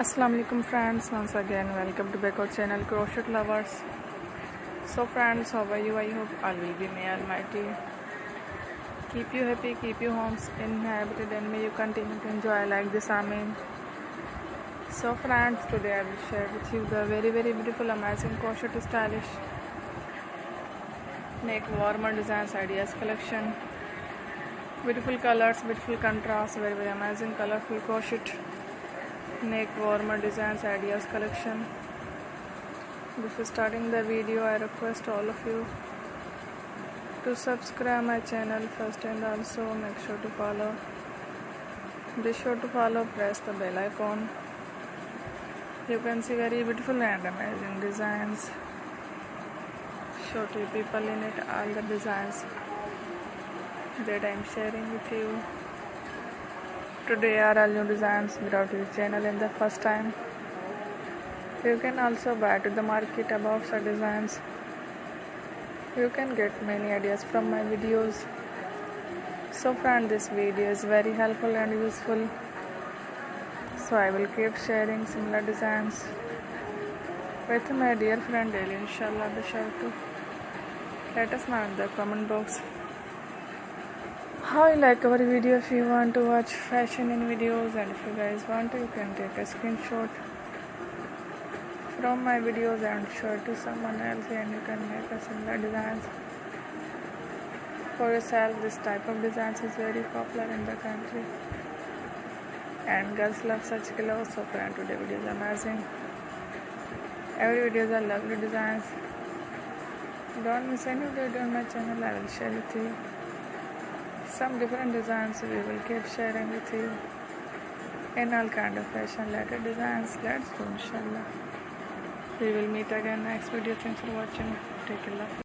Assalamu alaikum friends, once again welcome to back our channel Crochet Lovers. So friends, how are you? I hope all will be may almighty keep you happy, keep your homes inhabited, and may you continue to enjoy like this. Amen. So friends, today I will share with you the very beautiful amazing crochet stylish neck warmer designs ideas collection. Beautiful colors, beautiful contrast, very amazing colorful crochet neck warmer designs ideas collection. Before starting the video, I request all of you to subscribe my channel first, and also make sure to follow. Be sure to follow, press the bell icon. You can see very beautiful and amazing designs. Show to people in it all the designs that I am sharing with you. Today are all new designs brought to the channel in the first time. You can also buy to the market above such designs. You can get many ideas from my videos. So friend, this video is very helpful and useful. So I will keep sharing similar designs with my dear friend daily, inshallah. Be sure to let us know in the comment box how you like our video. If you want to watch fashion in videos, and if you guys want to, you can take a screenshot from my videos and show it to someone else, and you can make a similar designs for yourself. This type of designs is very popular in the country and girls love such clothes. So friend, today video is amazing. Every videos are lovely designs. Don't miss any video on my channel. I will share with you some different designs. We will keep sharing with you in all kind of fashion related designs. Let's go, inshallah. We will meet again next video. Thanks for watching. Take care. Love.